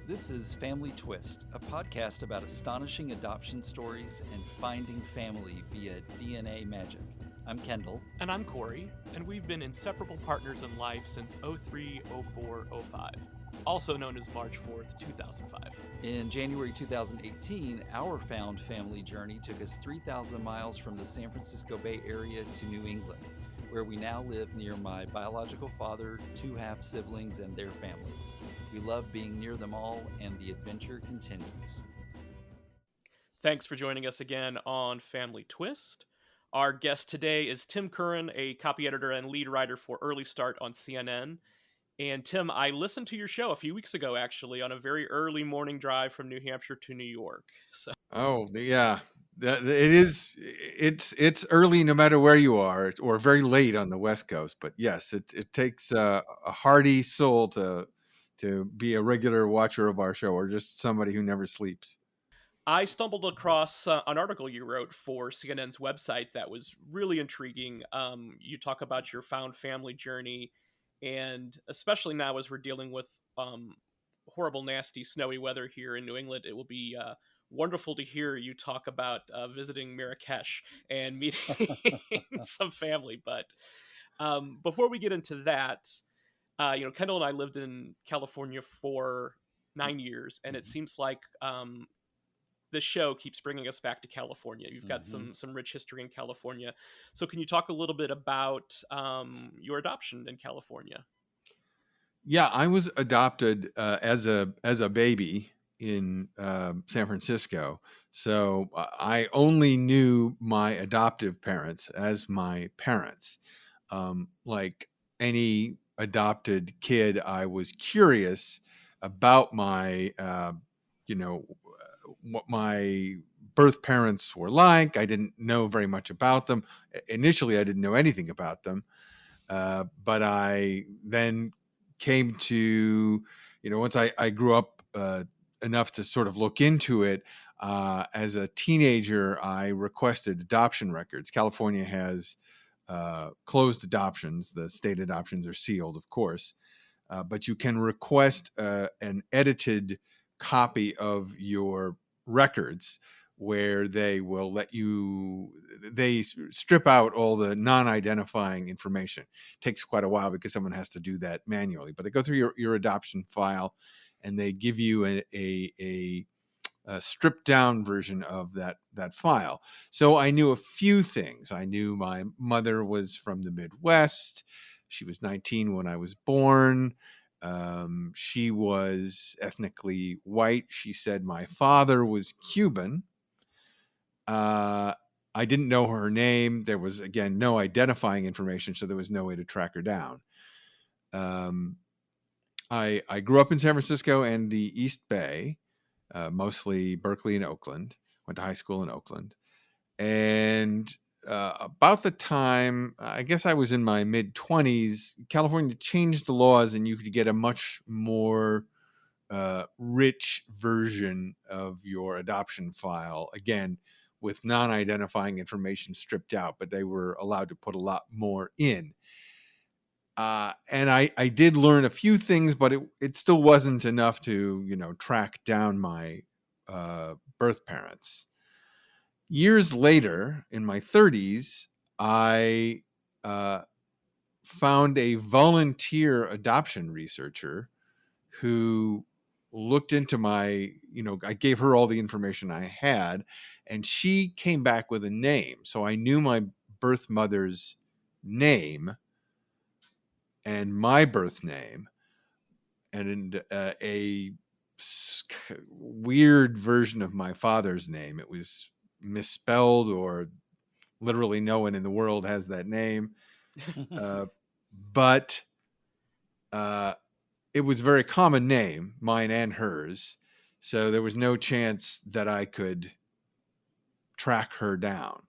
This is Family Twist, a podcast about astonishing adoption stories and finding family via DNA magic. I'm Kendall. And I'm Corey, and we've been inseparable partners in life since 03, 04, 05, also known as March 4th, 2005. In January 2018, our found family journey took us 3,000 miles from the San Francisco Bay Area to New England, where we now live near my biological father, two half siblings, and their families. We love being near them all, and the adventure continues. Thanks for joining us again on Family Twist. Our guest today is Tim Curran, a copy editor and lead writer for Early Start on CNN. And Tim, I listened to your show a few weeks ago, actually, on a very early morning drive from New Hampshire to New York. So Oh, yeah. It is. It's early, no matter where you are, or very late on the West Coast. But yes, it takes a hardy soul to be a regular watcher of our show, or just somebody who never sleeps. I stumbled across an article you wrote for CNN's website that was really intriguing. You talk about your found family journey, and especially now as we're dealing with horrible, nasty, snowy weather here in New England, it will be wonderful to hear you talk about visiting Marrakesh and meeting some family. But before we get into that, Kendall and I lived in California for 9 years, and it seems like the show keeps bringing us back to California. You've got some rich history in California. So can you talk a little bit about your adoption in California? Yeah, I was adopted as a baby in San Francisco, so I only knew my adoptive parents as my parents. Like any adopted kid, I was curious about what my birth parents were like. I didn't know very much about them. Initially, I didn't know anything about them, but I then came to, once I grew up enough to sort of look into it. As a teenager, I requested adoption records. California has closed adoptions. The state adoptions are sealed, of course, but you can request an edited copy of your records, where they will they strip out all the non-identifying information. It takes quite a while because someone has to do that manually, but they go through your adoption file and they give you a stripped down version of that file. So I knew a few things. I knew my mother was from the Midwest. She was 19 when I was born. She was ethnically white. She said my father was Cuban. I didn't know her name. There was, again, no identifying information, so there was no way to track her down. I grew up in San Francisco and the East Bay, mostly Berkeley and Oakland. Went to high school in Oakland. And about the time, I guess I was in my mid-20s, California changed the laws and you could get a much more rich version of your adoption file, again, with non-identifying information stripped out, but they were allowed to put a lot more in. And I did learn a few things, but it still wasn't enough to, track down my birth parents. Years later, in my 30s, I found a volunteer adoption researcher who looked into I gave her all the information I had, and she came back with a name. So I knew my birth mother's name and my birth name, and a weird version of my father's name. It was misspelled, or literally no one in the world has that name. But it was a very common name, mine and hers. So there was no chance that I could track her down.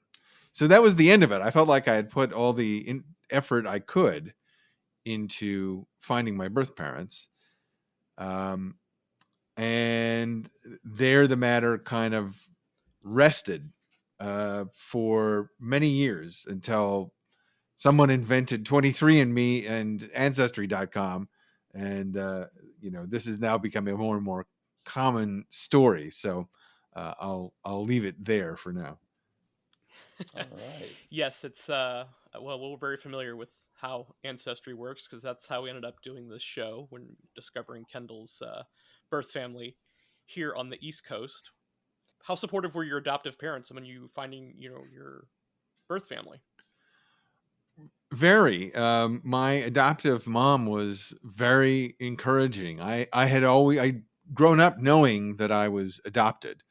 So that was the end of it. I felt like I had put all the effort I could into finding my birth parents. And there the matter kind of rested for many years, until someone invented 23andMe and Ancestry.com. And, this is now becoming more and more common story. So I'll leave it there for now. All right. Yes, it's well, we're very familiar with how ancestry works because that's how we ended up doing this show when discovering Kendall's birth family here on the East Coast. How supportive were your adoptive parents when you finding, your birth family? Very. My adoptive mom was very encouraging. I had always I grown up knowing that I was adopted,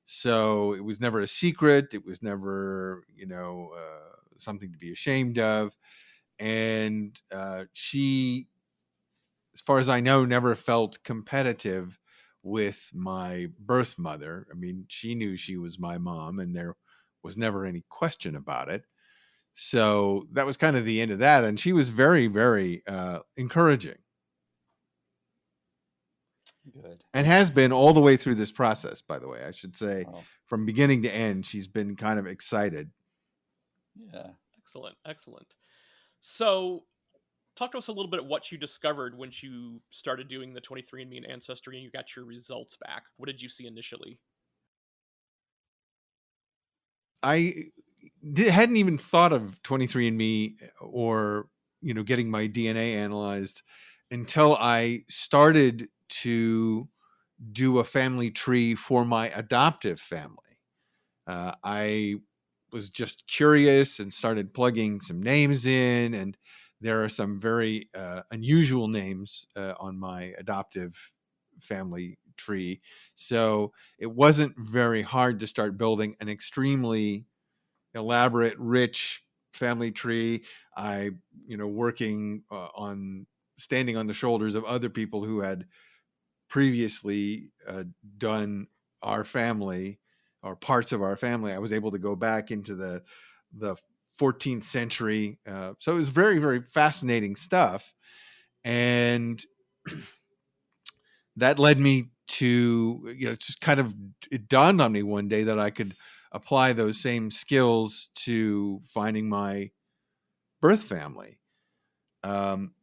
so it was never a secret. It was never something to be ashamed of. And she, as far as I know, never felt competitive with my birth mother. I mean, she knew she was my mom, and there was never any question about it. So that was kind of the end of that. And she was very, very encouraging, Good. and has been all the way through this process, by the way. I should say, Well, from beginning to end, she's been kind of excited. yeah. Excellent, excellent. So, talk to us a little bit what you discovered when you started doing the 23andMe and Ancestry and you got your results back. What did you see initially? I hadn't even thought of 23andMe or getting my DNA analyzed until I started to do a family tree for my adoptive family. I was just curious and started plugging some names in, and there are some very unusual names on my adoptive family tree. So it wasn't very hard to start building an extremely elaborate, rich family tree. I, working on standing on the shoulders of other people who had previously done our family or parts of our family. I was able to go back into the 14th century. So it was very, very fascinating stuff. And that led me to, just kind of, it dawned on me one day that I could apply those same skills to finding my birth family. Um,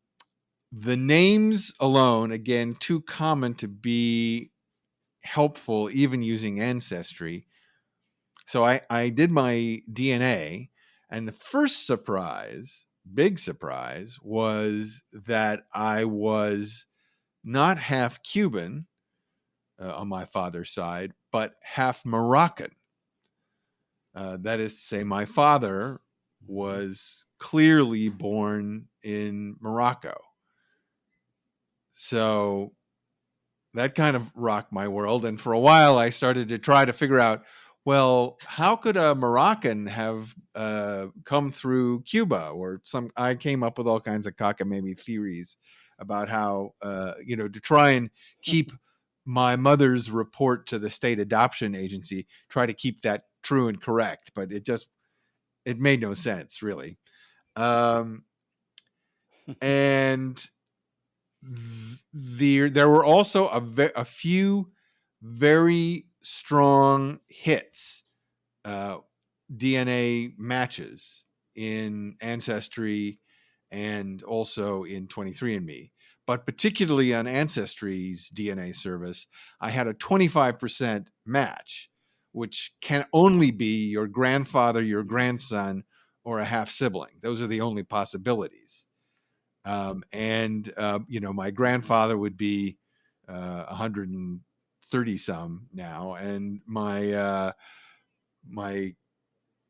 the names alone, again, too common to be helpful even using Ancestry. So I did my DNA, and the first surprise, big surprise, was that I was not half Cuban on my father's side, but half Moroccan. That is to say, my father was clearly born in Morocco. So that kind of rocked my world. And for a while, I started to try to figure out, well, how could a Moroccan have come through Cuba or some? I came up with all kinds of cockamamie theories about how, to try and keep my mother's report to the state adoption agency, try to keep that true and correct. But it made no sense, really. And there were also a few very strong hits, DNA matches in Ancestry and also in 23andMe. But particularly on Ancestry's DNA service, I had a 25% match, which can only be your grandfather, your grandson, or a half sibling. Those are the only possibilities. My grandfather would be 130 some now, and my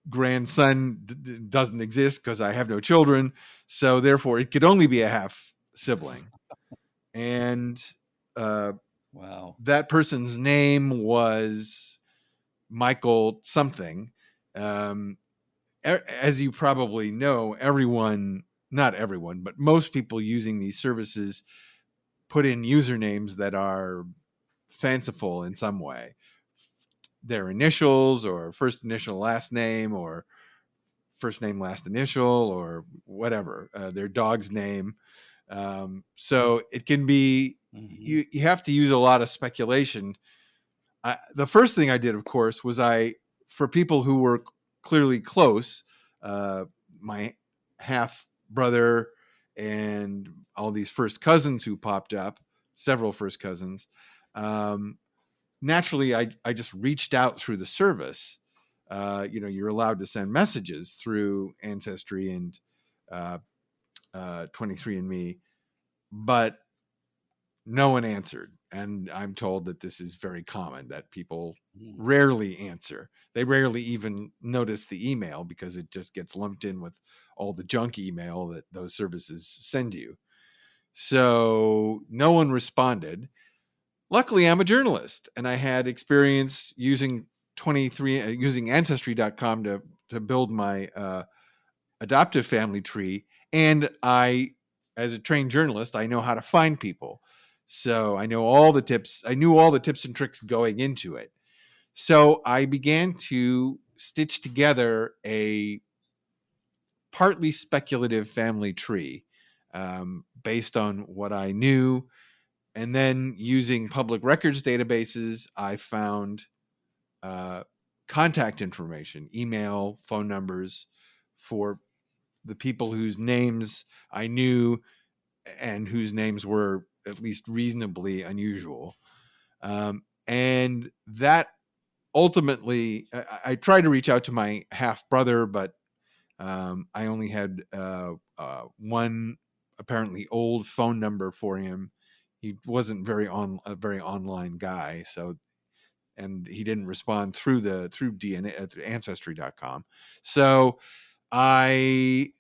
grandson doesn't exist because I have no children, so therefore it could only be a half sibling. And Wow. that person's name was Michael something. As you probably know, not everyone, but most people using these services put in usernames that are fanciful in some way. Their initials, or first initial, last name, or first name, last initial, or whatever, their dog's name. So it can be, Mm-hmm. you have to use a lot of speculation. The first thing I did, of course, was for people who were clearly close, my half brother and all these first cousins who popped up, several first cousins. naturally, I just reached out through the service. You're allowed to send messages through Ancestry and 23andMe, but no one answered. And I'm told that this is very common, that people rarely answer. They rarely even notice the email because it just gets lumped in with all the junk email that those services send you. So no one responded. Luckily, I'm a journalist and I had experience using using Ancestry.com to build my adoptive family tree. And as a trained journalist, I know how to find people. So I know all the tips. I knew all the tips and tricks going into it. So I began to stitch together a partly speculative family tree based on what I knew. And then using public records databases, I found contact information, email, phone numbers for the people whose names I knew and whose names were at least reasonably unusual. And that ultimately, I tried to reach out to my half brother, but I only had one apparently old phone number for him. He wasn't a very online guy, so, and he didn't respond through DNA through Ancestry.com. So I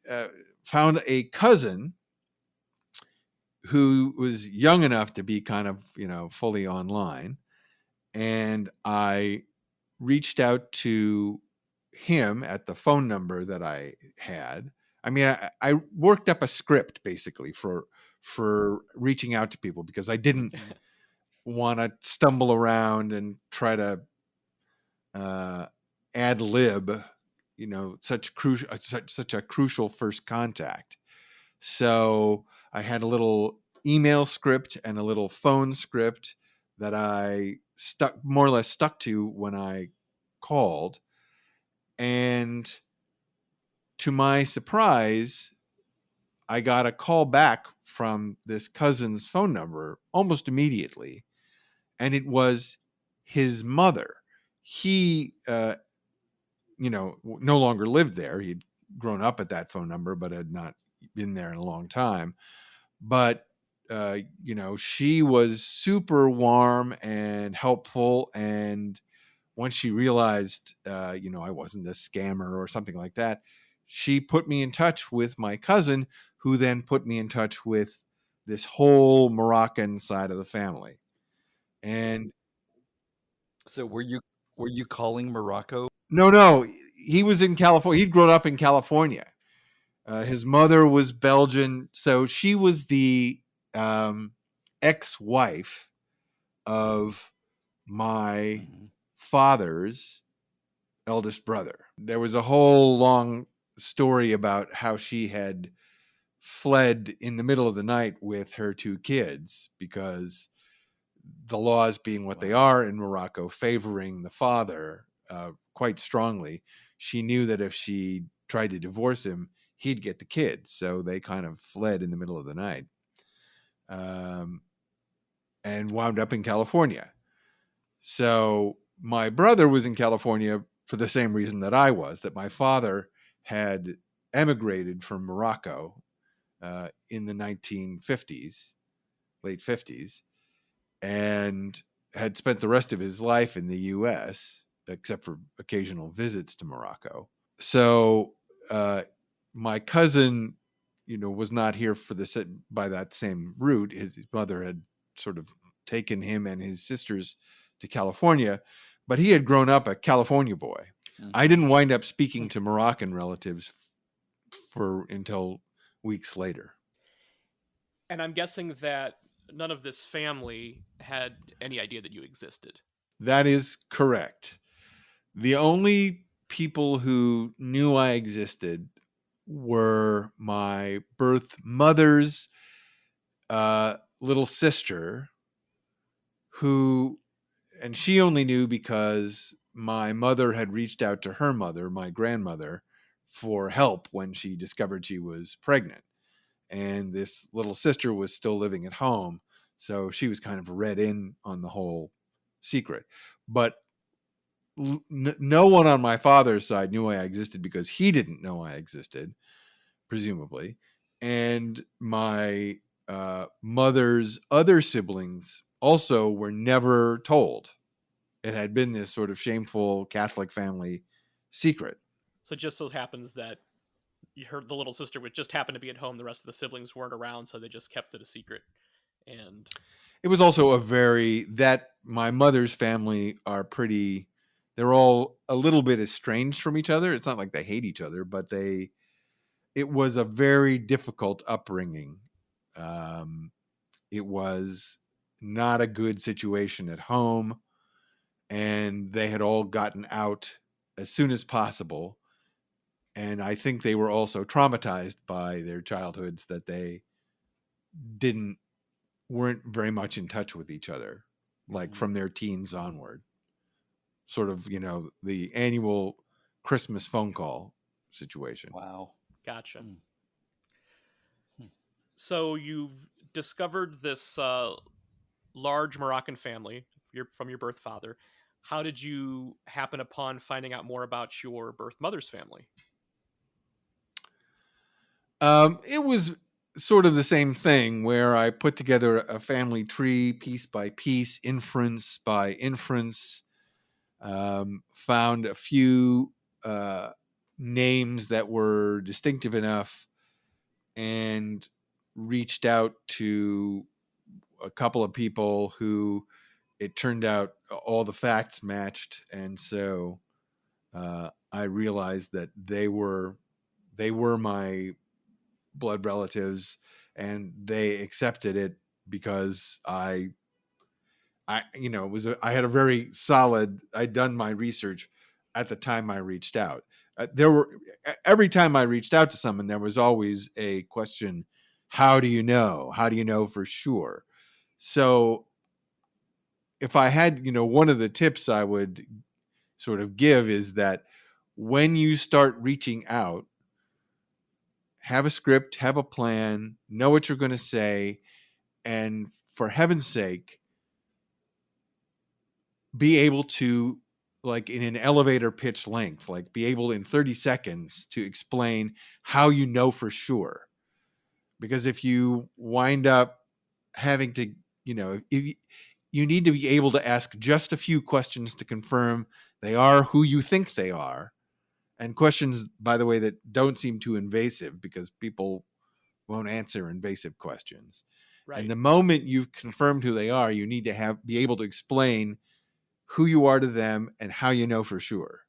found a cousin who was young enough to be kind of, fully online. And I reached out to him at the phone number that I had. I mean, I worked up a script basically for reaching out to people because I didn't want to stumble around and try to ad lib, such a crucial first contact. So I had a little email script and a little phone script that I more or less stuck to when I called. And to my surprise, I got a call back from this cousin's phone number almost immediately. And it was his mother. He, no longer lived there. He'd grown up at that phone number, but had not been there in a long time. But she was super warm and helpful. And once she realized, I wasn't a scammer or something like that, she put me in touch with my cousin, who then put me in touch with this whole Moroccan side of the family. And So were you calling Morocco? no, he was in California. He'd grown up in California. His mother was Belgian, so she was the ex-wife of my father's eldest brother. There was a whole long story about how she had fled in the middle of the night with her two kids because the laws being what they are in Morocco, favoring the father quite strongly, she knew that if she tried to divorce him, he'd get the kids. So they kind of fled in the middle of the night and wound up in California. So my brother was in California for the same reason that I was, that my father had emigrated from Morocco in the 1950s, late 50s, and had spent the rest of his life in the US, except for occasional visits to Morocco. So my cousin, was not here for by that same route. His mother had sort of taken him and his sisters to California, but he had grown up a California boy. Mm-hmm. I didn't wind up speaking to Moroccan relatives until weeks later. And I'm guessing that none of this family had any idea that you existed. That is correct. The only people who knew I existed were my birth mother's little sister, and she only knew because my mother had reached out to her mother, my grandmother, for help when she discovered she was pregnant. And this little sister was still living at home, so she was kind of read in on the whole secret. But no one on my father's side knew I existed because he didn't know I existed, presumably. And my mother's other siblings also were never told. It had been this sort of shameful Catholic family secret. So it just so happens that you heard the little sister would just happen to be at home. The rest of the siblings weren't around, so they just kept it a secret. And It was also my mother's family are pretty, they're all a little bit estranged from each other. It's not like they hate each other, but it was a very difficult upbringing. It was not a good situation at home, and they had all gotten out as soon as possible. And I think they were also traumatized by their childhoods, that they weren't very much in touch with each other, like from their teens onward. Sort of, the annual Christmas phone call situation. Wow. gotcha. Hmm. So you've discovered this large Moroccan family from your birth father. How did you happen upon finding out more about your birth mother's family? It was sort of the same thing, where I put together a family tree piece by piece, inference by inference, found a few names that were distinctive enough, and reached out to a couple of people who it turned out all the facts matched. And so I realized that they were my blood relatives, and they accepted it because I I had a very solid, I'd done my research at the time I reached out. Every time I reached out to someone, there was always a question: how do you know? How do you know for sure? So if I had, one of the tips I would sort of give is that when you start reaching out, have a script, have a plan, know what you're going to say, and for heaven's sake, be able to, like in an elevator pitch length, like be able in 30 seconds to explain how you know for sure. Because if you wind up having to, if you need to be able to ask just a few questions to confirm they are who you think they are. And questions, by the way, that don't seem too invasive, because people won't answer invasive questions. Right. And the moment you've confirmed who they are, you need to be able to explain who you are to them and how you know for sure.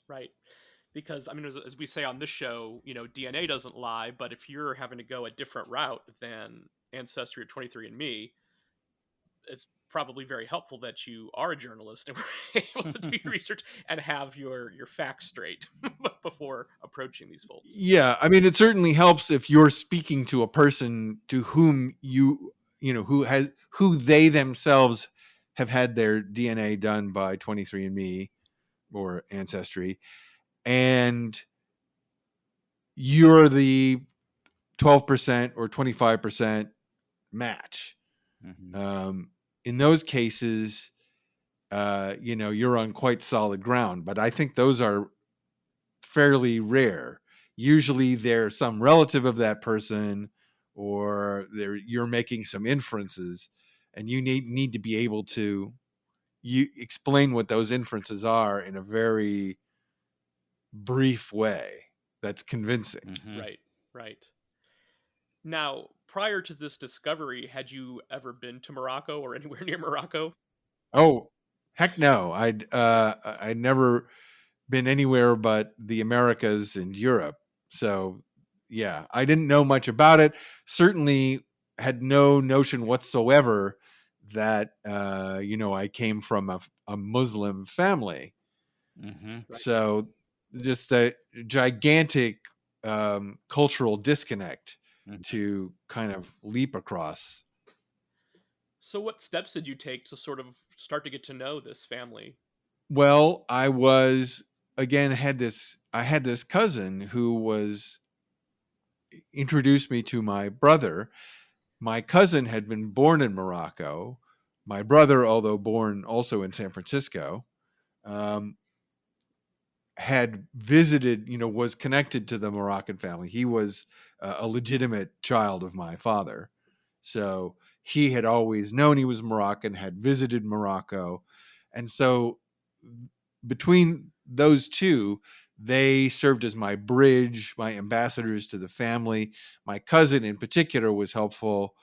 Right. Because, I mean, as we say on this show, DNA doesn't lie, but if you're having to go a different route than Ancestry or 23andMe, it's probably very helpful that you are a journalist and were able to do your research and have your facts straight before approaching these folks. Yeah, I mean, it certainly helps if you're speaking to a person to whom who they themselves have had their DNA done by 23andMe or Ancestry, and you're the 12% or 25% match. Mm-hmm. In those cases, you're on quite solid ground. But I think those are fairly rare. Usually they're some relative of that person, or you're making some inferences, and you need to be able to explain what those inferences are in a very brief way that's convincing. Mm-hmm. Right. Now, prior to this discovery, had you ever been to Morocco or anywhere near Morocco? Oh, heck no. I'd never been anywhere but the Americas and Europe. So yeah, I didn't know much about it. Certainly had no notion whatsoever that I came from a Muslim family. Mm-hmm. Right. So just a gigantic cultural disconnect Mm-hmm. to kind of leap across. So, what steps did you take to sort of start to get to know this family? Well, I had this cousin who was introduced me to my brother. My cousin had been born in Morocco, my brother, although born also in San Francisco, um, had visited, was connected to the Moroccan family. He was a legitimate child of my father. So he had always known he was Moroccan, had visited Morocco. And so between those two, they served as my bridge, my ambassadors to the family. My cousin in particular was helpful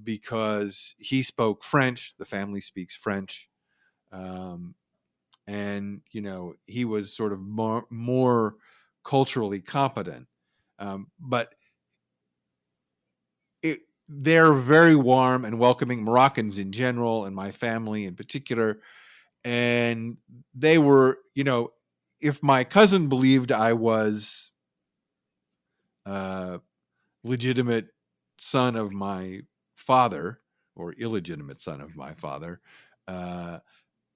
because he spoke French. The family speaks French. Um, and he was sort of more culturally competent, but they're very warm and welcoming, Moroccans in general and my family in particular. And they were, if my cousin believed I was a legitimate son of my father or illegitimate son of my father,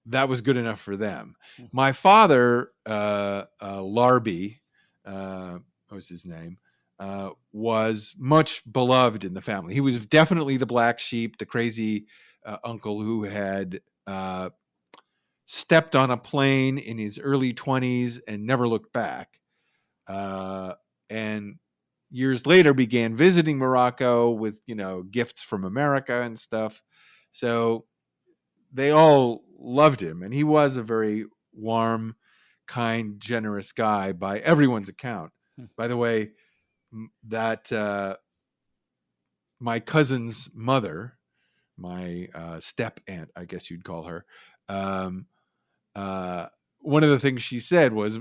that was good enough for them. My father, Larby, what was his name, was much beloved in the family. He was definitely the black sheep, the crazy uncle who had stepped on a plane in his early 20s and never looked back. And years later began visiting Morocco with, gifts from America and stuff. So they all loved him, and he was a very warm, kind, generous guy by everyone's account. By the way, that my cousin's mother, my step aunt, I guess you'd call her, um, one of the things she said was,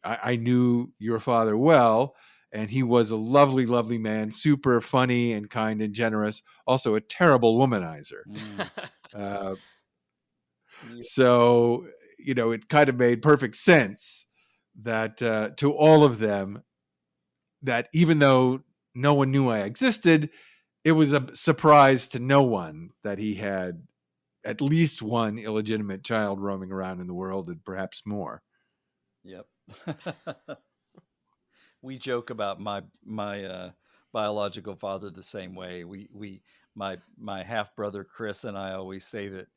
I knew your father well, and he was a lovely, lovely man, super funny and kind and generous, also a terrible womanizer. So, it kind of made perfect sense that to all of them, that even though no one knew I existed, it was a surprise to no one that he had at least one illegitimate child roaming around in the world, and perhaps more. Yep. We joke about my biological father the same way. My half brother Chris and I always say that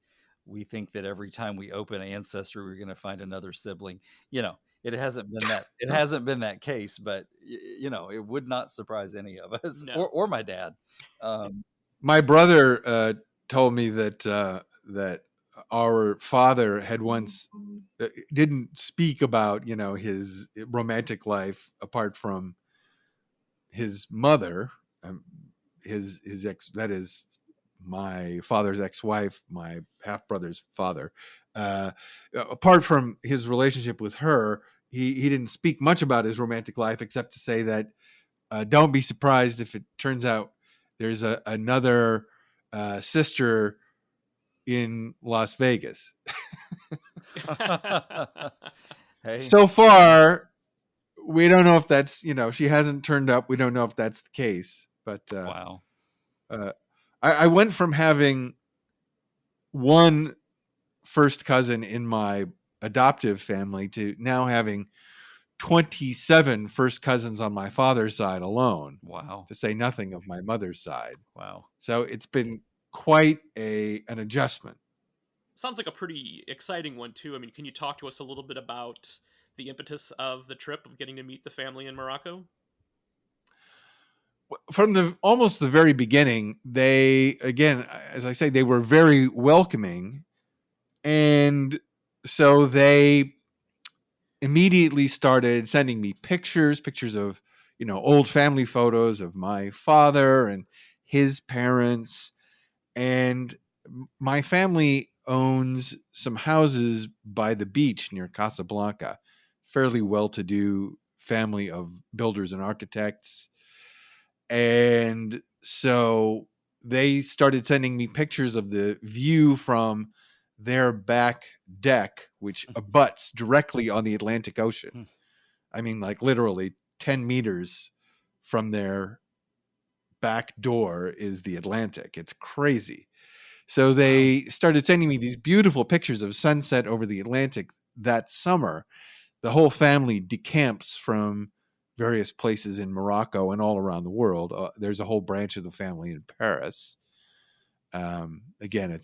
we think that every time we open Ancestry, we're going to find another sibling. It hasn't been that case, but it would not surprise any of us, No. or my dad. My brother told me that our father had once didn't speak about his romantic life apart from his mother, his ex, that is my father's ex-wife, my half brother's father. Apart from his relationship with her, he didn't speak much about his romantic life, except to say that don't be surprised if it turns out there's another sister in Las Vegas. Hey, so far, we don't know if that's, she hasn't turned up. We don't know if that's the case. But wow. I went from having one first cousin in my adoptive family to now having 27 first cousins on my father's side alone. Wow. To say nothing of my mother's side. Wow. So it's been quite an adjustment. Sounds like a pretty exciting one too. I mean, can you talk to us a little bit about the impetus of the trip, of getting to meet the family in Morocco? From almost the very beginning, they, again, as I say, they were very welcoming. And so they immediately started sending me pictures of, old family photos of my father and his parents. And my family owns some houses by the beach near Casablanca, fairly well-to-do family of builders and architects. And so they started sending me pictures of the view from their back deck, which abuts directly on the Atlantic Ocean. I mean, like literally 10 meters from their back door is the Atlantic. It's crazy. So they started sending me these beautiful pictures of sunset over the Atlantic that summer. The whole family decamps from various places in Morocco and all around the world. There's a whole branch of the family in Paris. Again,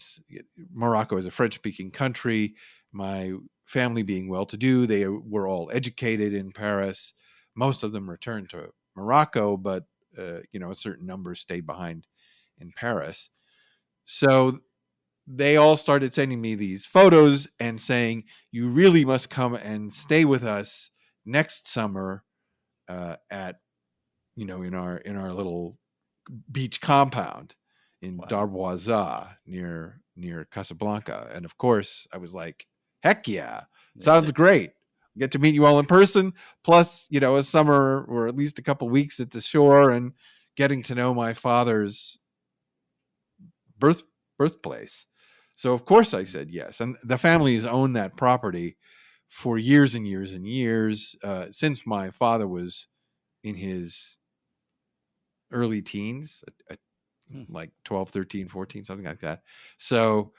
Morocco is a French-speaking country. My family being well-to-do, they were all educated in Paris. Most of them returned to Morocco, but a certain number stayed behind in Paris. So they all started sending me these photos and saying, "You really must come and stay with us next summer at in our little beach compound in Wow. Darboisa near Casablanca." And of course, I was like, "Heck yeah, Yeah. sounds great! Get to meet you all in person, plus a summer or at least a couple weeks at the shore, and getting to know my father's birthplace." So of course I said yes, and the family has owned that property for years and years and years, since my father was in his early teens, like 12, 13, 14, something like that. So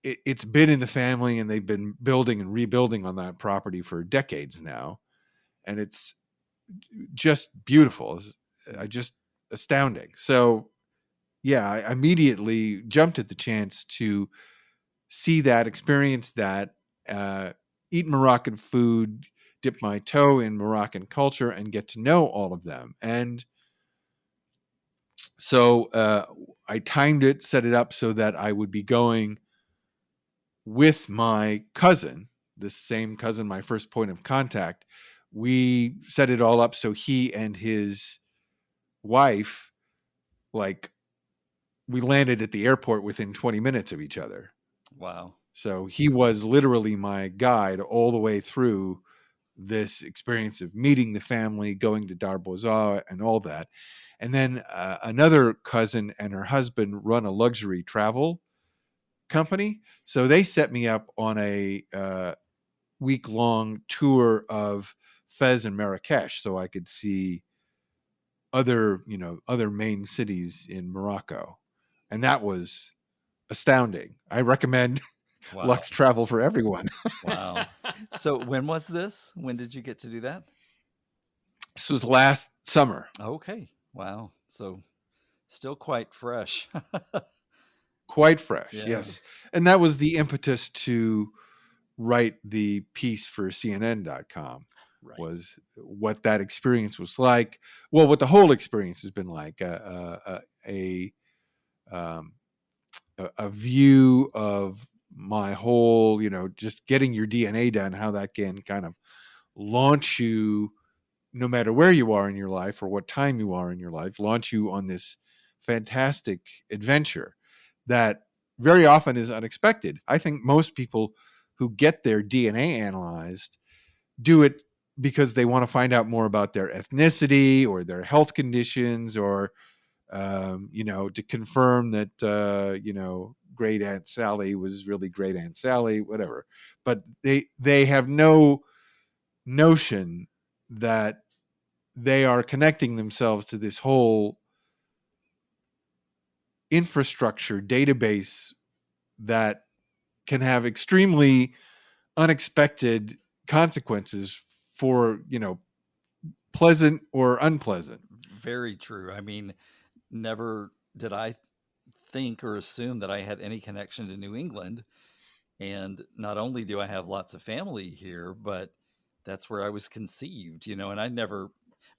it's been in the family, and they've been building and rebuilding on that property for decades now, and it's just beautiful. Just astounding. So yeah, I immediately jumped at the chance to see that, experience that, eat Moroccan food, dip my toe in Moroccan culture, and get to know all of them. And so I timed it, set it up so that I would be going with my cousin, the same cousin, my first point of contact. We set it all up so he and his wife, like, we landed at the airport within 20 minutes of each other. Wow. So he was literally my guide all the way through this experience of meeting the family, going to Darboza and all that. And then another cousin and her husband run a luxury travel company. So they set me up on a week-long tour of Fez and Marrakesh, so I could see other main cities in Morocco. And that was astounding. I recommend Wow. Lux Travel for everyone. Wow. So when was this? When did you get to do that? This was last summer. Okay. Wow. So still quite fresh. Quite fresh, Yeah. yes. And that was the impetus to write the piece for CNN.com. Right. Was what that experience was like. Well, what the whole experience has been like. A view of my whole, just getting your DNA done, how that can kind of launch you, no matter where you are in your life or what time you are in your life, launch you on this fantastic adventure that very often is unexpected. I think most people who get their DNA analyzed do it because they want to find out more about their ethnicity or their health conditions, or to confirm that great Aunt Sally was really great Aunt Sally, whatever. But they have no notion that they are connecting themselves to this whole infrastructure database that can have extremely unexpected consequences for pleasant or unpleasant. Very true. I mean, never did I think or assume that I had any connection to New England. And not only do I have lots of family here, but that's where I was conceived, and I never,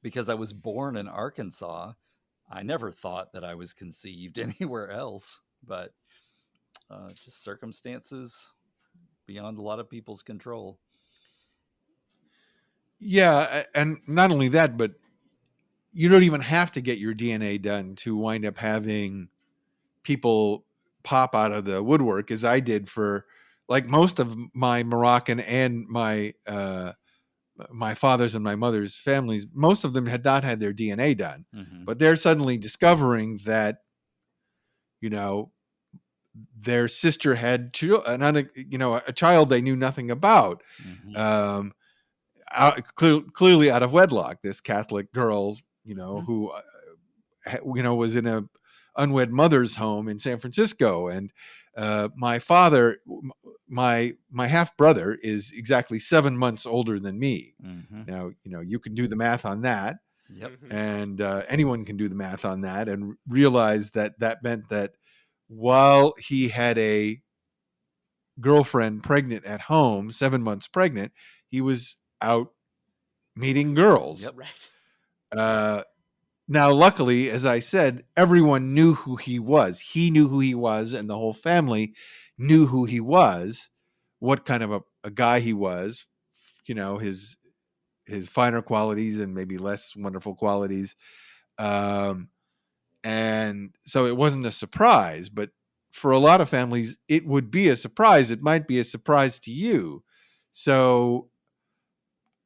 because I was born in Arkansas, I never thought that I was conceived anywhere else. But just circumstances beyond a lot of people's control. Yeah, and not only that, but you don't even have to get your DNA done to wind up having people pop out of the woodwork, as I did for, like, most of my Moroccan and my father's and my mother's families. Most of them had not had their DNA done, but they're suddenly discovering that their sister had a child they knew nothing about, clearly out of wedlock. This Catholic girl, who was in a unwed mother's home in San Francisco, and my father, my half brother, is exactly 7 months older than me. Now you can do the math on that. Yep. And anyone can do the math on that and realize that that meant that while he had a girlfriend pregnant at home, 7 months pregnant, he was out meeting girls. Yep. Right. Now, luckily, as I said, everyone knew who he was. He knew who he was, and the whole family knew who he was, what kind of a guy he was, his finer qualities and maybe less wonderful qualities. And so it wasn't a surprise, but for a lot of families, it would be a surprise. It might be a surprise to you. So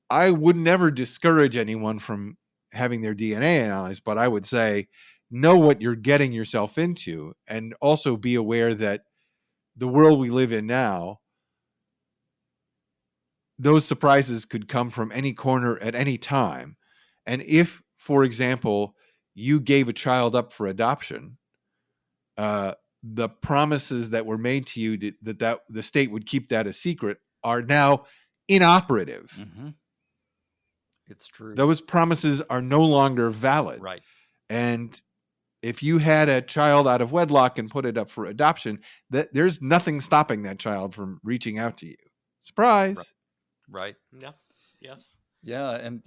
I would never discourage anyone from having their DNA analyzed, but I would say know what you're getting yourself into, and also be aware that the world we live in now, those surprises could come from any corner at any time. And if, for example, you gave a child up for adoption, the promises that were made to you that the state would keep that a secret are now inoperative. Mm-hmm. It's true. Those promises are no longer valid. Right. And if you had a child out of wedlock and put it up for adoption, there's nothing stopping that child from reaching out to you. Surprise. Right. Yeah. Yes. Yeah. And,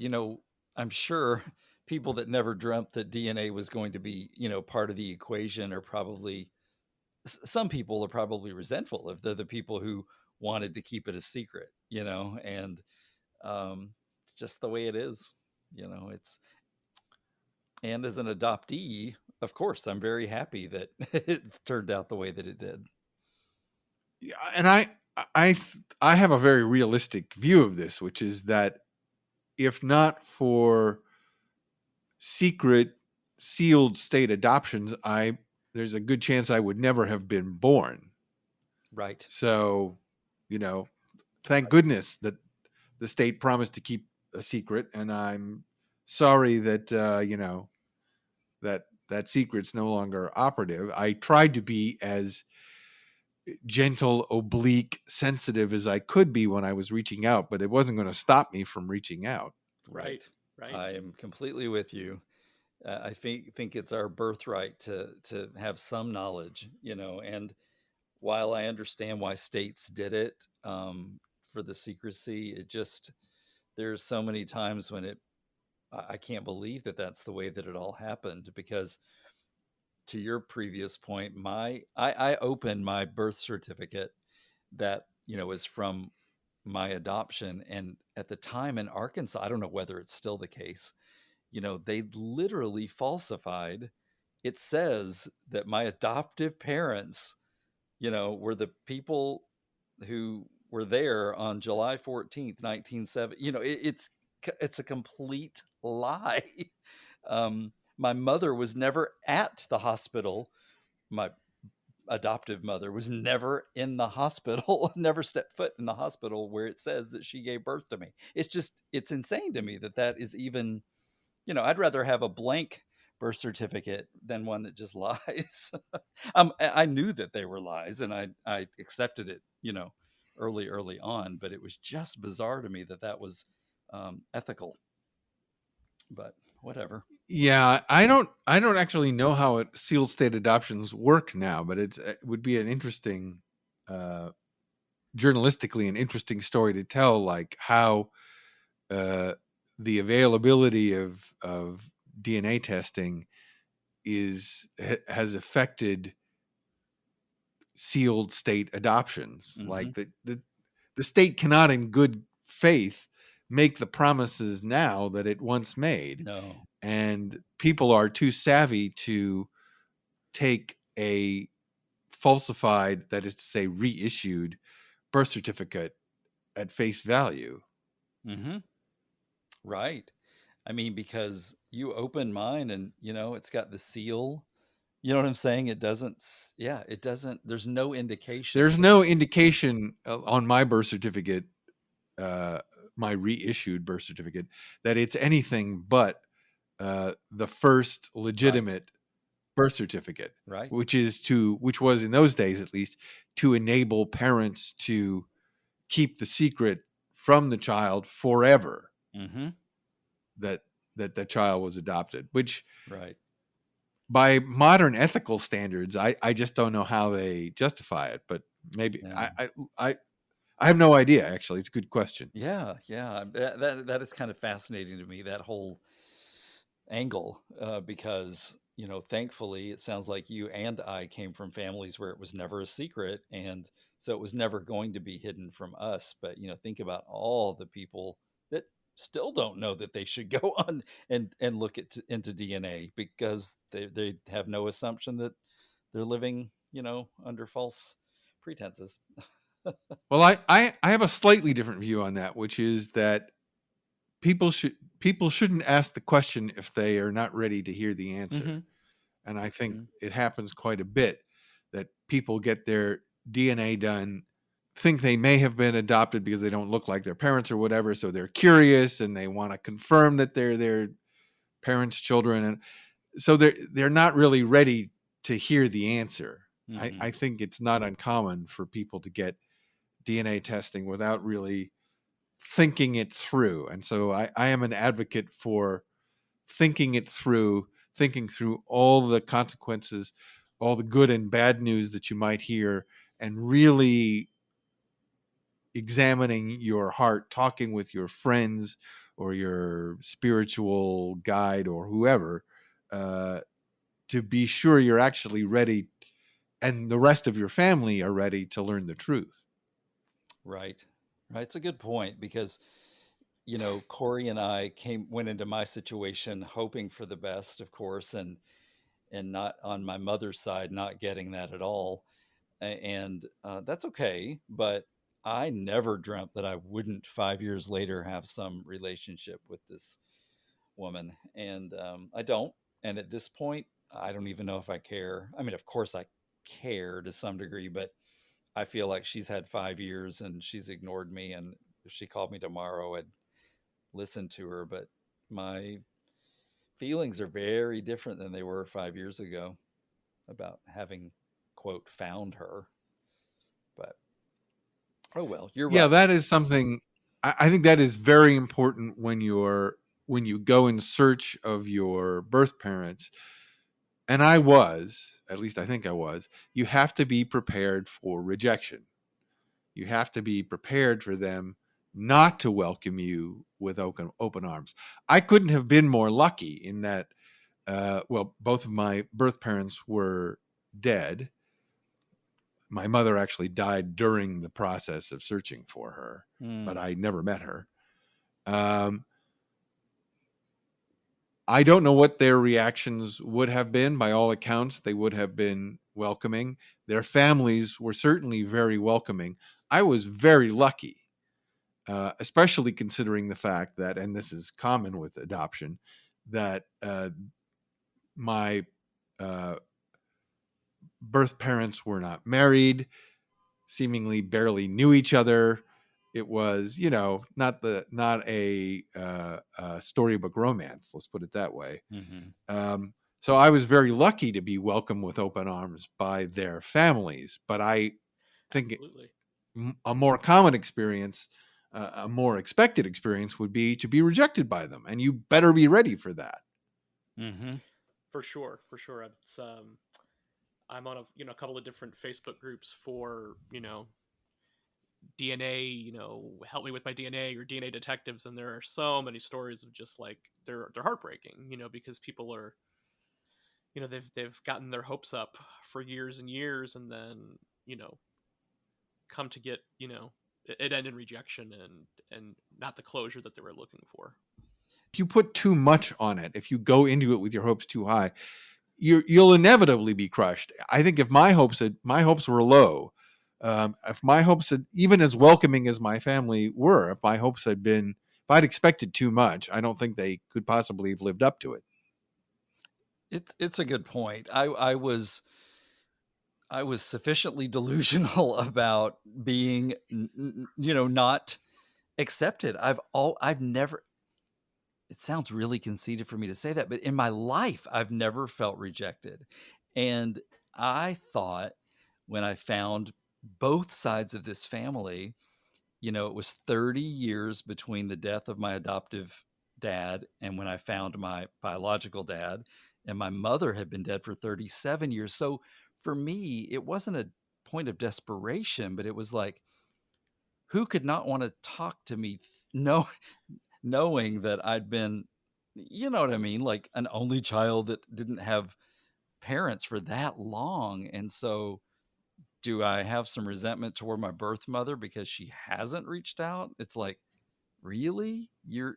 I'm sure people that never dreamt that DNA was going to be, part of the equation are probably, some people are probably resentful if they're the people who wanted to keep it a secret, and just the way it is, it's, and as an adoptee, of course, I'm very happy that it turned out the way that it did. Yeah, and I have a very realistic view of this, which is that if not for secret sealed state adoptions, there's a good chance I would never have been born. Right. So, thank goodness that the state promised to keep a secret, and I'm sorry that that secret's no longer operative. I tried to be as gentle, oblique, sensitive as I could be when I was reaching out, but it wasn't going to stop me from reaching out. Right. I am completely with you. I think it's our birthright to have some knowledge, and while I understand why states did it, for the secrecy, it just, there's so many times when I can't believe that that's the way that it all happened, because to your previous point, I opened my birth certificate that, is from my adoption. And at the time in Arkansas, I don't know whether it's still the case, they literally falsified. It says that my adoptive parents, were the people who were there on July 14th, 1970. It's a complete lie. My mother was never at the hospital. My adoptive mother was never in the hospital, never stepped foot in the hospital where it says that she gave birth to me. It's insane to me that is even, I'd rather have a blank birth certificate than one that just lies. I knew that they were lies, and I accepted it, early on, but it was just bizarre to me that was ethical. But whatever. Yeah, I don't actually know how sealed state adoptions work now, but it would be an interesting, journalistically, an interesting story to tell, like how the availability of DNA testing has affected sealed state adoptions. Mm-hmm. Like the state cannot, in good faith, make the promises now that it once made. No. And people are too savvy to take a falsified, that is to say, reissued birth certificate at face value. Mm-hmm. Right. I mean, because you open mine and, it's got the seal. You know what I'm saying? It doesn't, there's no indication. There's no indication on my birth certificate, my reissued birth certificate, that it's anything but the first legitimate birth certificate, right? Which was in those days, at least, to enable parents to keep the secret from the child forever. Mm-hmm. That that the child was adopted, which Right. by modern ethical standards, I just don't know how they justify it. But maybe Yeah. I I have no idea. Actually, it's a good question. Yeah. Yeah. That is kind of fascinating to me, that whole angle, because, thankfully, it sounds like you and I came from families where it was never a secret. And so it was never going to be hidden from us. But, think about all the people that still don't know that they should go on and look into DNA, because they have no assumption that they're living, under false pretenses. Well, I have a slightly different view on that, which is that people shouldn't ask the question if they are not ready to hear the answer. Mm-hmm. And I think Mm-hmm. it happens quite a bit that people get their DNA done, think they may have been adopted because they don't look like their parents or whatever, so they're curious and they want to confirm that they're their parents' children, and so they're not really ready to hear the answer. Mm-hmm. I think it's not uncommon for people to get DNA testing without really thinking it through. And so I am an advocate for thinking it through, thinking through all the consequences, all the good and bad news that you might hear, and really examining your heart, talking with your friends or your spiritual guide or whoever, uh, to be sure you're actually ready and the rest of your family are ready to learn the truth. Right. Right. It's a good point, because, Corey and I went into my situation hoping for the best, of course, and not on my mother's side, not getting that at all. And that's okay. But I never dreamt that I wouldn't 5 years later have some relationship with this woman. And I don't. And at this point, I don't even know if I care. I mean, of course, I care to some degree, but I feel like she's had 5 years and she's ignored me. And if she called me tomorrow, I'd listen to her. But my feelings are very different than they were 5 years ago about having, quote, found her. But oh well, you're Yeah, right. that is something I think that is very important when you go in search of your birth parents. And I was, at least I think I was, you have to be prepared for rejection. You have to be prepared for them not to welcome you with open arms. I couldn't have been more lucky in that, well, both of my birth parents were dead. My mother actually died during the process of searching for her, but Hmm. I never met her. Um, I don't know what their reactions would have been. By all accounts, they would have been welcoming. Their families were certainly very welcoming. I was very lucky, especially considering the fact that, and this is common with adoption, that my uh, birth parents were not married, seemingly barely knew each other. It was, not a storybook romance. Let's put it that way. Hmm. So I was very lucky to be welcomed with open arms by their families. But I think Absolutely. a more common experience, a more expected experience would be to be rejected by them. And you better be ready for that. Hmm. For sure, for sure. It's I'm on a couple of different Facebook groups for DNA, help me with my DNA or DNA detectives, and there are so many stories of just like they're heartbreaking, because people are, they've gotten their hopes up for years and years, and then you know come to get it end in rejection and not the closure that they were looking for. If you put too much on it, if you go into it with your hopes too high, you'll inevitably be crushed. I think if my hopes were low, if my hopes had, even as welcoming as my family were, if my hopes had been, if I'd expected too much, I don't think they could possibly have lived up to it. It's a good point. I was sufficiently delusional about being, not accepted. I've never. It sounds really conceited for me to say that, but in my life, I've never felt rejected. And I thought, when I found both sides of this family, it was 30 years between the death of my adoptive dad and when I found my biological dad, and my mother had been dead for 37 years. So for me, it wasn't a point of desperation, but it was like, who could not want to talk to me, know, knowing that I'd been, you know what I mean, like an only child that didn't have parents for that long. And so, do I have some resentment toward my birth mother because she hasn't reached out? It's like, really? Your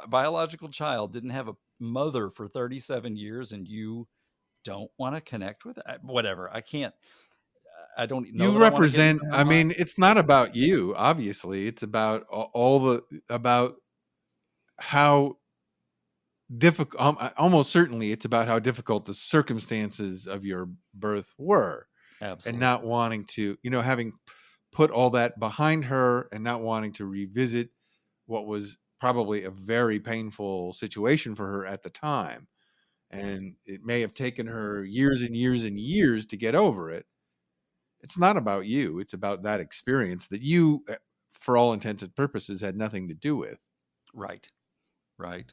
biological child didn't have a mother for 37 years and you don't want to connect with it? Whatever. I can't, I don't know You that I want to get represent, into her I mind. mean, it's not about you, obviously. It's about all the, about how difficult, almost certainly it's about how difficult the circumstances of your birth were, and not Absolutely. wanting to, having put all that behind her and not wanting to revisit what was probably a very painful situation for her at the time. And it may have taken her years and years and years to get over it. It's not about you. It's about that experience that you, for all intents and purposes, had nothing to do with. Right. Right.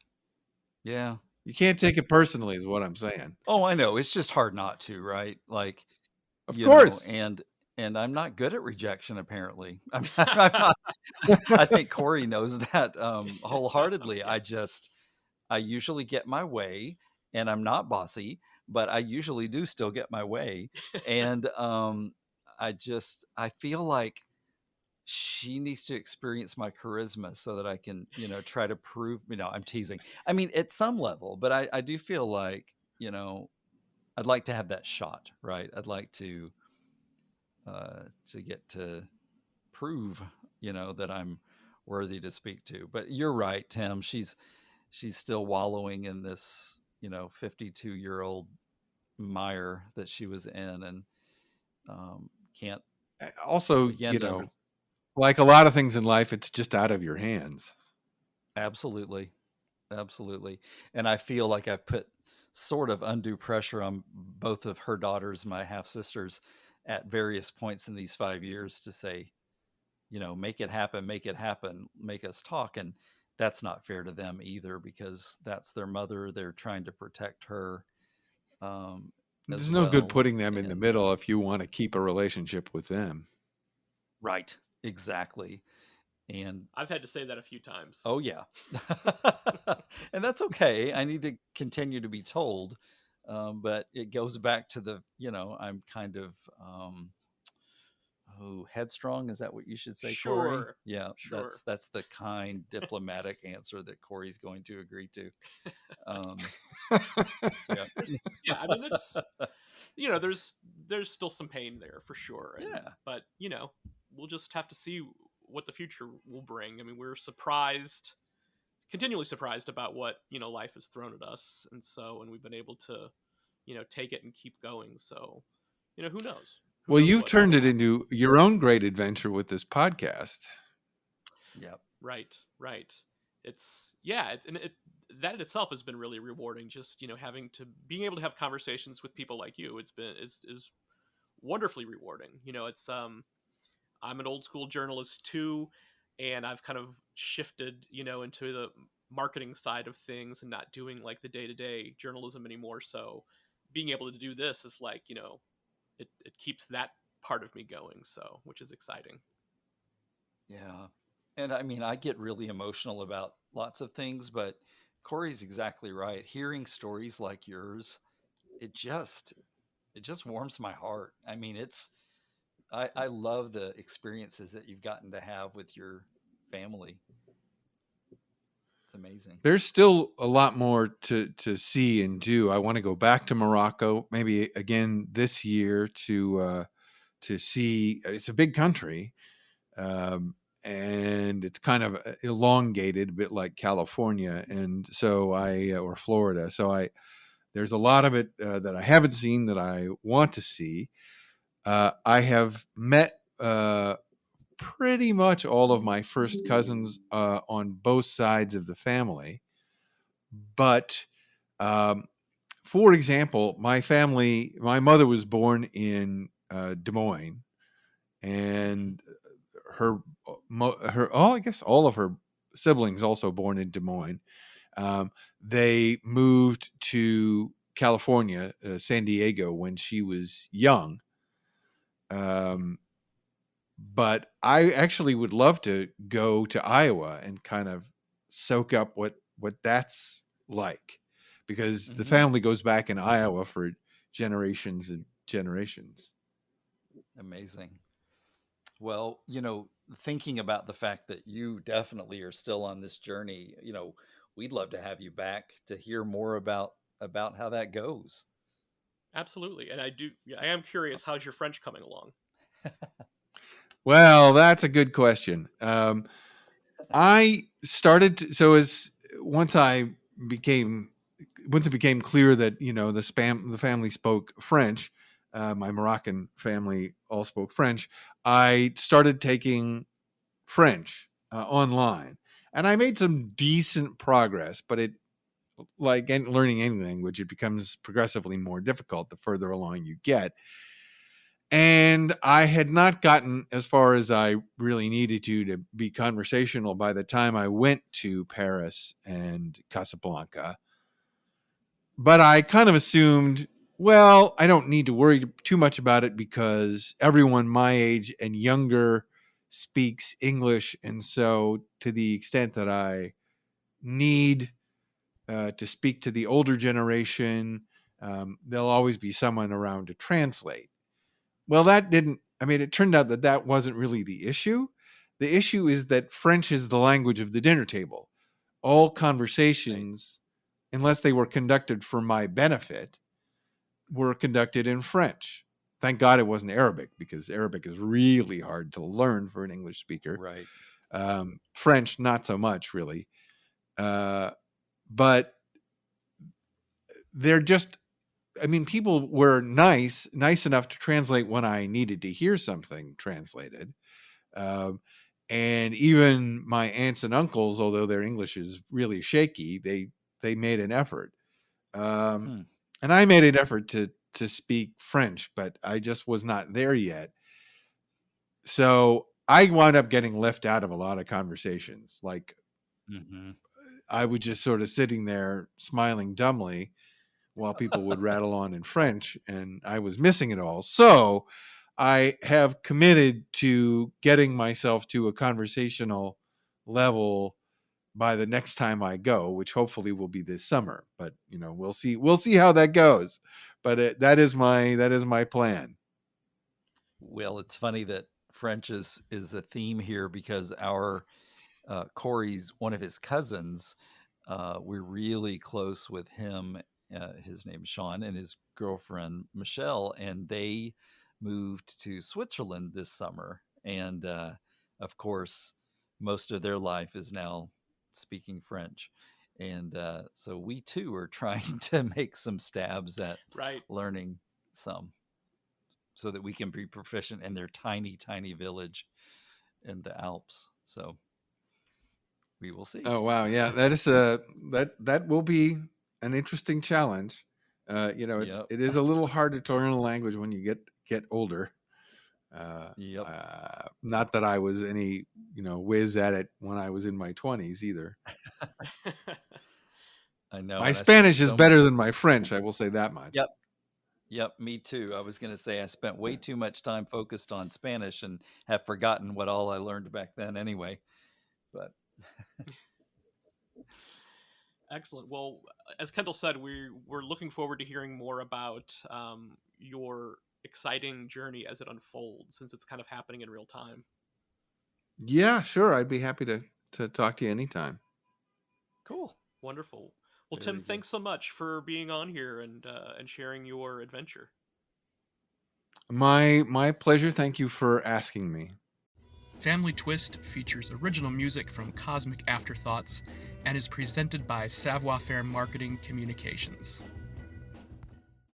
Yeah. You can't take it personally, is what I'm saying. Oh, I know. It's just hard not to, right? Like, Of you know, course. and I'm not good at rejection apparently. I'm not. I think Corey knows that wholeheartedly. I usually get my way, and I'm not bossy, but I usually do still get my way. And I feel like she needs to experience my charisma so that I can, try to prove, I'm teasing. I mean, at some level, but I do feel like, I'd like to have that shot, right? I'd like to get to prove, that I'm worthy to speak to. But you're right, Tim. She's still wallowing in this, 52-year-old mire that she was in, and can't Also, begin to under. like a lot of things in life, it's just out of your hands. Absolutely, absolutely. And I feel like I've put sort of undue pressure on both of her daughters, my half sisters, at various points in these 5 years to say, make it happen, make us talk. And that's not fair to them either, because that's their mother. They're trying to protect her um, There's as no good well. putting them in the And middle if you want to keep a relationship with them. right, exactly. And I've had to say that a few times. oh, yeah. And that's okay. I need to continue to be told. But it goes back to the, I'm kind of, oh, headstrong. Is that what you should say, Corey? Sure. Yeah, Sure. that's the kind diplomatic answer that Corey's going to agree to. Um, yeah, Yeah, I mean it's there's still some pain there for sure, yeah, but we'll just have to see what the future will bring. I mean, we're surprised, continually surprised about what life has thrown at us, and we've been able to take it and keep going. So who knows? Who Well, knows you've what turned will it happen? into your own great adventure with this podcast. yeah, Right, right. It's that in itself has been really rewarding. Just having to being able to have conversations with people like you. It's been is wonderfully rewarding. It's I'm an old school journalist too, and I've kind of shifted into the marketing side of things and not doing like the day to day journalism anymore. So being able to do this is like it keeps that part of me going. So which is exciting. yeah. And I mean, I get really emotional about lots of things, but Corey's exactly right. Hearing stories like yours, it just it just warms my heart. I mean, I love the experiences that you've gotten to have with your family. It's amazing. There's still a lot more to see and do. I want to go back to Morocco, maybe again this year to see. It's a big country, um, and it's kind of elongated, a bit like California, and so or Florida. So there's a lot of it that I haven't seen that I want to see. I have met pretty much all of my first cousins on both sides of the family. But um, for example, my mother was born in Des Moines, and her, I guess all of her siblings also born in Des Moines. They moved to California, San Diego, when she was young. But I actually would love to go to Iowa and kind of soak up what that's like, because the family goes back in Iowa for generations and generations. Amazing. Well, thinking about the fact that you definitely are still on this journey, we'd love to have you back to hear more about how that goes. Absolutely. And I am curious, how's your French coming along? Well, that's a good question. I started so as once became once it became clear that the family spoke French, my Moroccan family all spoke French. I started taking French online, and I made some decent progress. But it, like learning any language, it becomes progressively more difficult the further along you get. And I had not gotten as far as I really needed to be conversational by the time I went to Paris and Casablanca. But I kind of assumed, well, I don't need to worry too much about it because everyone my age and younger speaks English. And so, to the extent that I need to speak to the older generation, there'll always be someone around to translate. Well, it turned out that wasn't really the issue. The issue is that French is the language of the dinner table. All conversations, unless they were conducted for my benefit, were conducted in French. Thank God it wasn't Arabic, because Arabic is really hard to learn for an English speaker. Right. French, not so much, really. But they're just, people were nice enough to translate when I needed to hear something translated. And even my aunts and uncles, although their English is really shaky, they made an effort. And I made an effort to speak French, but I just was not there yet. So I wound up getting left out of a lot of conversations. Like, I was just sort of sitting there smiling dumbly while people would rattle on in French, and I was missing it all. So I have committed to getting myself to a conversational level by the next time I go, which hopefully will be this summer. But we'll see. We'll see how that goes. But that is my plan. Well, it's funny that French is the theme here, because our Corey's one of his cousins. We're really close with him. His name's Sean, and his girlfriend Michelle, and they moved to Switzerland this summer. And of course, most of their life is now speaking French. And so we too are trying to make some stabs at learning some, so that we can be proficient in their tiny, tiny village in the Alps. So we will see. Oh wow, yeah, that is that will be an interesting challenge. It is a little harder to learn a language when you get older. Not that I was any whiz at it when I was in my 20s either. I know. My Spanish is better than my French, I will say that much. Yep, me too. I was going to say I spent way too much time focused on Spanish and have forgotten what all I learned back then anyway. But excellent. Well, as Kendall said, we're looking forward to hearing more about your exciting journey as it unfolds, since it's kind of happening in real time. Yeah, sure. I'd be happy to talk to you anytime. Cool. Wonderful. Well, Tim, thanks so much for being on here and sharing your adventure. My pleasure. Thank you for asking me. Family Twist features original music from Cosmic Afterthoughts and is presented by Savoir Faire Marketing Communications.